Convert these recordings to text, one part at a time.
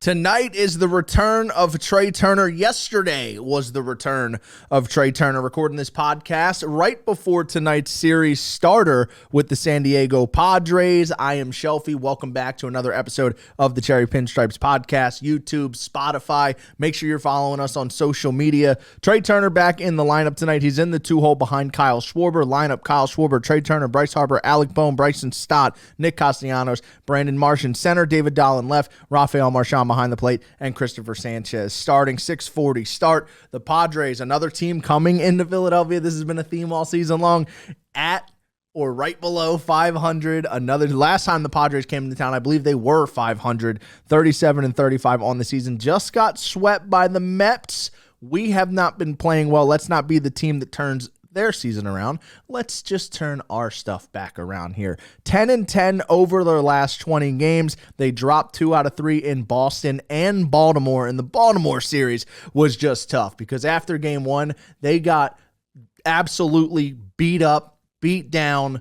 Tonight is the return of Trey Turner. Yesterday was the return of Trey Turner, recording this podcast right before tonight's series starter with the San Diego Padres. I am Shelfie. Welcome back to another episode of the Cherry Pinstripes podcast, YouTube, Spotify. Make sure you're following us on social media. Trey Turner back in the lineup tonight. He's in the two-hole behind Kyle Schwarber. Lineup: Kyle Schwarber, Trey Turner, Bryce Harper, Alec Bohm, Bryson Stott, Nick Castellanos, Brandon Marsh in center, David Dahl in left, Rafael Marchand behind the plate, and Christopher Sanchez starting. 6:40 start. The Padres, another team coming into Philadelphia. This has been a theme all season long. At or right below 500. Last time the Padres came into town, I believe they were 500, 37-35 on the season. Just got swept by the Mets. We have not been playing well. Let's not be the team that turns their season around. Let's just turn our stuff back around here. 10-10 over their last 20 games. They dropped 2 out of 3 in Boston and Baltimore, and the Baltimore series was just tough because after game 1, they got absolutely beat up, beat down,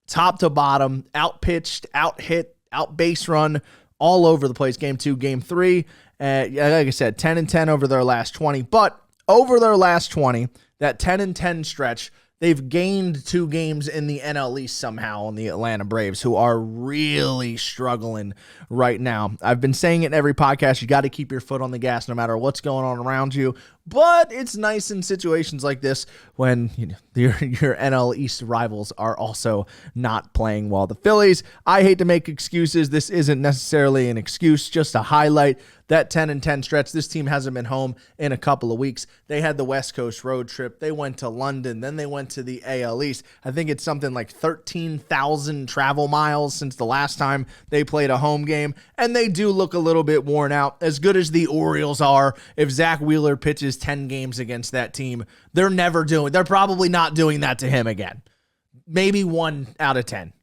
top to bottom, out-pitched, out-hit, out-base run, all over the place. Game 2, game 3, like I said, 10-10 over their last 20, but over their last 20, that 10-10 stretch, they've gained 2 games in the NL East somehow on the Atlanta Braves, who are really struggling right now. I've been saying it in every podcast. You got to keep your foot on the gas no matter what's going on around you. But it's nice in situations like this when your NL East rivals are also not playing well. The Phillies, I hate to make excuses. This isn't necessarily an excuse, just a highlight. That 10-10 stretch, this team hasn't been home in a couple of weeks. They had the West Coast road trip. They went to London. Then they went to the AL East. I think it's something like 13,000 travel miles since the last time they played a home game. And they do look a little bit worn out. As good as the Orioles are, if Zach Wheeler pitches 10 games against that team, they're probably not doing that to him again. Maybe 1 out of 10.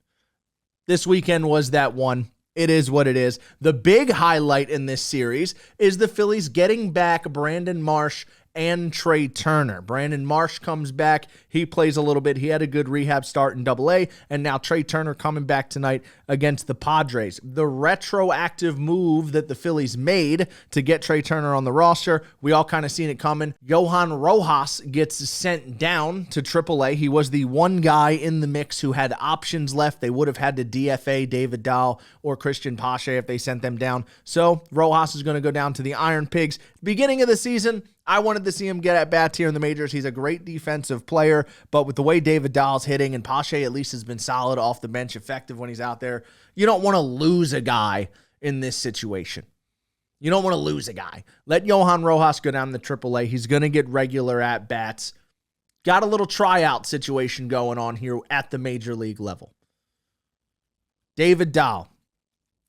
This weekend was that one. It is what it is. The big highlight in this series is the Phillies getting back Brandon Marsh and Trey Turner. Brandon Marsh comes back. He plays a little bit. He had a good rehab start in Double-A, and now Trey Turner coming back tonight against the Padres. The retroactive move that the Phillies made to get Trey Turner on the roster, we all kind of seen it coming. Johan Rojas gets sent down to Triple-A. He was the one guy in the mix who had options left. They would have had to DFA David Dahl or Christian Pache if they sent them down. So Rojas is going to go down to the Iron Pigs. Beginning of the season, I wanted to see him get at bats here in the majors. He's a great defensive player, but with the way David Dahl's hitting, and Pache at least has been solid off the bench, effective when he's out there, you don't want to lose a guy in this situation. You don't want to lose a guy. Let Johan Rojas go down to AAA. He's going to get regular at bats. Got a little tryout situation going on here at the major league level. David Dahl.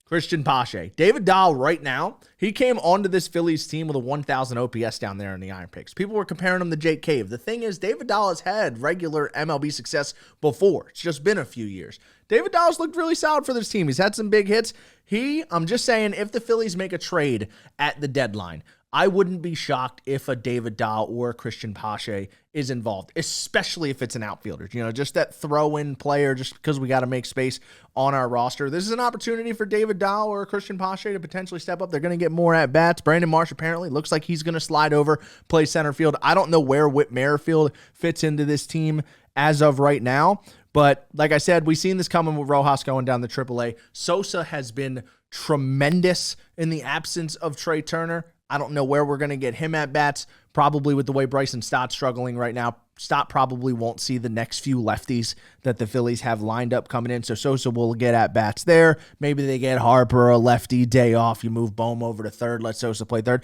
Christian Pache. David Dahl right now, he came onto this Phillies team with a 1,000 OPS down there in the Iron Pigs. People were comparing him to Jake Cave. The thing is, David Dahl has had regular MLB success before. It's just been a few years. David Dahl's looked really solid for this team. He's had some big hits. I'm just saying, if the Phillies make a trade at the deadline, I wouldn't be shocked if a David Dahl or a Christian Pache is involved, especially if it's an outfielder. Just that throw-in player, just because we got to make space on our roster. This is an opportunity for David Dahl or Christian Pache to potentially step up. They're going to get more at-bats. Brandon Marsh apparently looks like he's going to slide over, play center field. I don't know where Whit Merrifield fits into this team as of right now, but like I said, we've seen this coming with Rojas going down the AAA. Sosa has been tremendous in the absence of Trey Turner. I don't know where we're going to get him at bats. Probably with the way Bryson Stott's struggling right now, Stott probably won't see the next few lefties that the Phillies have lined up coming in. So Sosa will get at bats there. Maybe they get Harper a lefty day off. You move Bohm over to third. Let Sosa play third.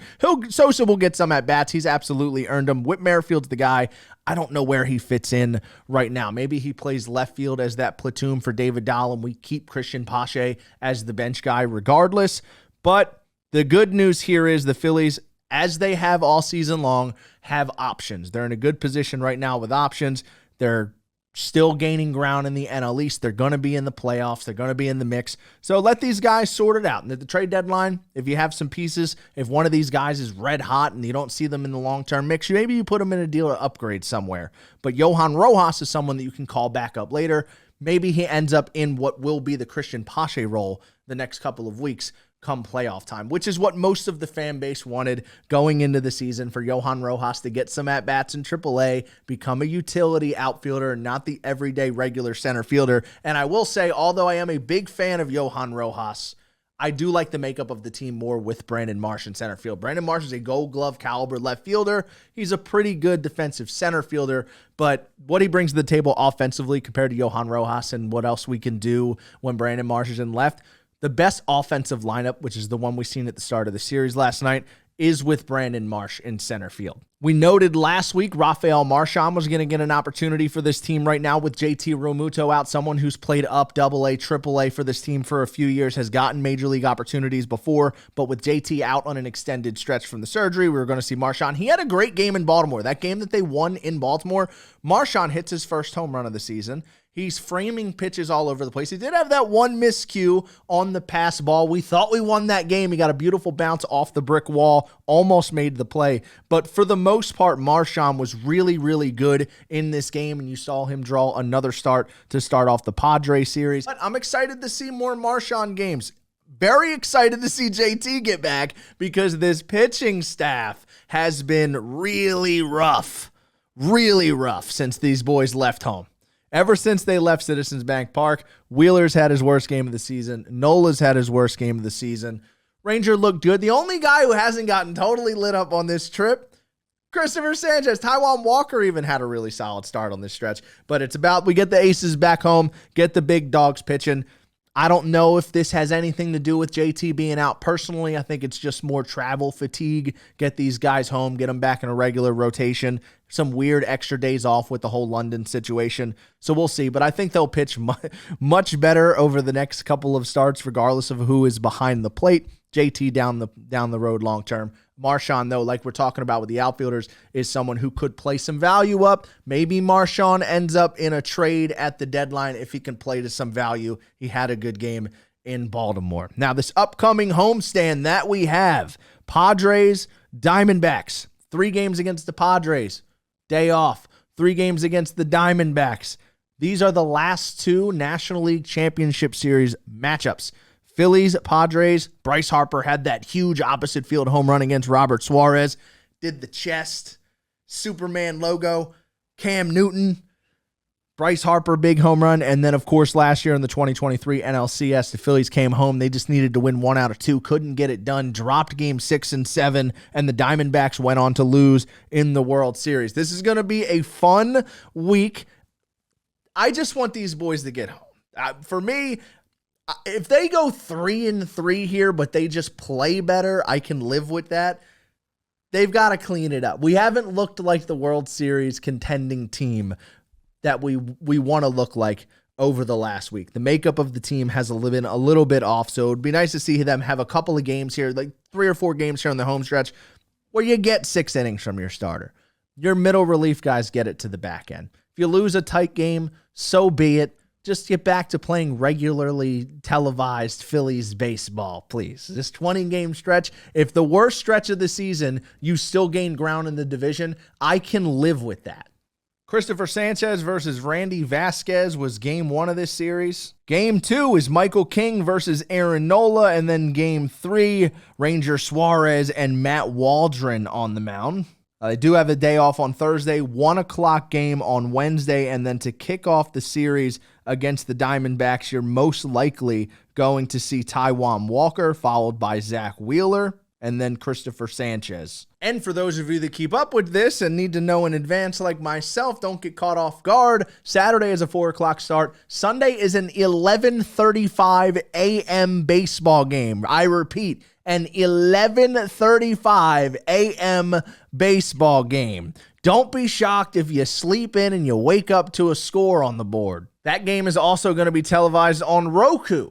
Sosa will get some at bats. He's absolutely earned them. Whit Merrifield's the guy. I don't know where he fits in right now. Maybe he plays left field as that platoon for David Dahl, and we keep Christian Pache as the bench guy regardless. But the good news here is the Phillies, as they have all season long, have options. They're in a good position right now with options. They're still gaining ground in the NL East. They're going to be in the playoffs. They're going to be in the mix. So let these guys sort it out. And at the trade deadline, if you have some pieces, if one of these guys is red hot and you don't see them in the long-term mix, maybe you put them in a deal to upgrade somewhere. But Johan Rojas is someone that you can call back up later. Maybe he ends up in what will be the Christian Pache role the next couple of weeks. come playoff time, which is what most of the fan base wanted going into the season, for Johan Rojas to get some at-bats in AAA, become a utility outfielder, not the everyday regular center fielder. And I will say, although I am a big fan of Johan Rojas, I do like the makeup of the team more with Brandon Marsh in center field. Brandon Marsh is a Gold Glove caliber left fielder. He's a pretty good defensive center fielder, but what he brings to the table offensively compared to Johan Rojas and what else we can do when Brandon Marsh is in left, the best offensive lineup, which is the one we seen at the start of the series last night, is with Brandon Marsh in center field. We noted last week Rafael Marchand was going to get an opportunity for this team right now with JT Realmuto out, someone who's played up AA, AAA for this team for a few years, has gotten major league opportunities before, but with JT out on an extended stretch from the surgery, we were going to see Marchand. He had a great game in Baltimore. That game that they won in Baltimore, Marchand hits his first home run of the season. He's framing pitches all over the place. He did have that one miscue on the pass ball. We thought we won that game. He got a beautiful bounce off the brick wall, almost made the play. But for the most part, Marchand was really, really good in this game, and you saw him draw another start to start off the Padres series. But I'm excited to see more Marchand games. Very excited to see JT get back because this pitching staff has been really rough since these boys left home. Ever since they left Citizens Bank Park, Wheeler's had his worst game of the season. Nola's had his worst game of the season. Ranger looked good. The only guy who hasn't gotten totally lit up on this trip, Christopher Sanchez. Taijuan Walker even had a really solid start on this stretch. But it's about we get the aces back home, get the big dogs pitching. I don't know if this has anything to do with JT being out personally. I think it's just more travel fatigue. Get these guys home, get them back in a regular rotation. Some weird extra days off with the whole London situation. So we'll see. But I think they'll pitch much better over the next couple of starts, regardless of who is behind the plate. JT down the road long term. Marchand, though, like we're talking about with the outfielders, is someone who could play some value up. Maybe Marchand ends up in a trade at the deadline if he can play to some value. He had a good game in Baltimore. Now, this upcoming homestand that we have, Padres, Diamondbacks. 3 games against the Padres. Day off. 3 games against the Diamondbacks. These are the last 2 National League Championship Series matchups. Phillies, Padres. Bryce Harper had that huge opposite field home run against Robert Suarez. Did the chest, Superman logo. Cam Newton, Bryce Harper, big home run. And then, of course, last year in the 2023 NLCS, the Phillies came home. They just needed to win 1 out of 2. Couldn't get it done. Dropped game 6 and 7. And the Diamondbacks went on to lose in the World Series. This is going to be a fun week. I just want these boys to get home. For me, if they go 3-3 here, but they just play better, I can live with that. They've got to clean it up. We haven't looked like the World Series contending team that we want to look like over the last week. The makeup of the team has been a little bit off, so it would be nice to see them have a couple of games here, like 3 or 4 games here on the home stretch, where you get 6 innings from your starter. Your middle relief guys get it to the back end. If you lose a tight game, so be it. Just get back to playing regularly televised Phillies baseball, please. This 20-game stretch, if the worst stretch of the season, you still gain ground in the division, I can live with that. Christopher Sanchez versus Randy Vasquez was game 1 of this series. Game 2 is Michael King versus Aaron Nola, and then game 3, Ranger Suarez and Matt Waldron on the mound. They do have a day off on Thursday, 1 o'clock game on Wednesday, and then to kick off the series against the Diamondbacks, you're most likely going to see Taijuan Walker, followed by Zach Wheeler, and then Christopher Sanchez. And for those of you that keep up with this and need to know in advance like myself, don't get caught off guard. Saturday is a 4 o'clock start. Sunday is an 11:35 a.m. baseball game. I repeat, an 11:35 a.m. baseball game. Don't be shocked if you sleep in and you wake up to a score on the board. That game is also going to be televised on Roku.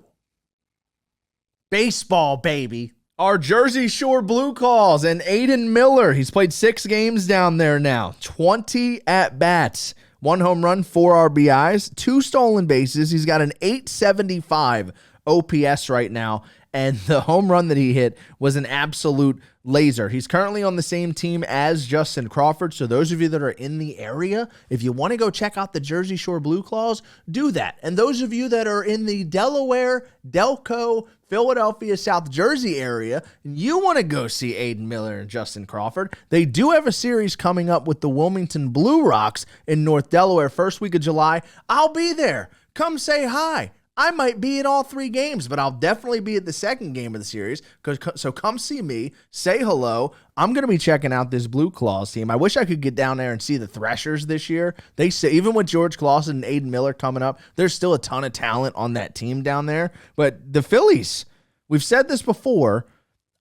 Baseball, baby. Our Jersey Shore Blue Calls and Aiden Miller. He's played 6 games down there now. 20 at-bats. 1 home run, 4 RBIs, 2 stolen bases. He's got an .875 OPS right now and the home run that he hit was an absolute laser. He's currently on the same team as Justin Crawford, so those of you that are in the area, if you want to go check out the Jersey Shore Blue Claws, do that. And those of you that are in the Delaware, Delco, Philadelphia, South Jersey area, and you want to go see Aiden Miller and Justin Crawford, they do have a series coming up with the Wilmington Blue Rocks in North Delaware, first week of July. I'll be there. Come say hi. I might be at all 3 games, but I'll definitely be at the second game of the series. So come see me, say hello. I'm going to be checking out this Blue Claws team. I wish I could get down there and see the Threshers this year. They say, even with George Clausen and Aiden Miller coming up, there's still a ton of talent on that team down there. But the Phillies, we've said this before,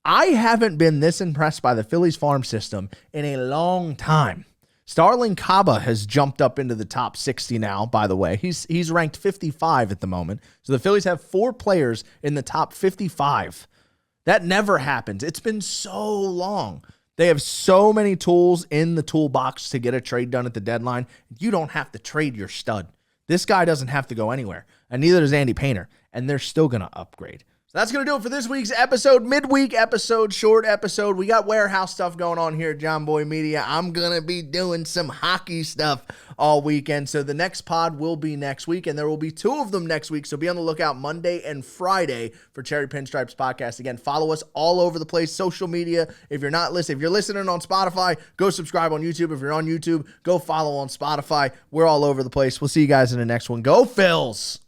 I haven't been this impressed by the Phillies farm system in a long time. Starling Caba has jumped up into the top 60 now, by the way. He's ranked 55 at the moment. So the Phillies have 4 players in the top 55. That never happens. It's been so long. They have so many tools in the toolbox to get a trade done at the deadline. You don't have to trade your stud. This guy doesn't have to go anywhere, and neither does Andy Painter, and they're still going to upgrade. So that's going to do it for this week's episode, midweek episode, short episode. We got warehouse stuff going on here at John Boy Media. I'm going to be doing some hockey stuff all weekend. So the next pod will be next week, and there will be 2 of them next week. So be on the lookout Monday and Friday for Cherry Pinstripes Podcast. Again, follow us all over the place, social media. If you're listening on Spotify, go subscribe on YouTube. If you're on YouTube, go follow on Spotify. We're all over the place. We'll see you guys in the next one. Go Phils!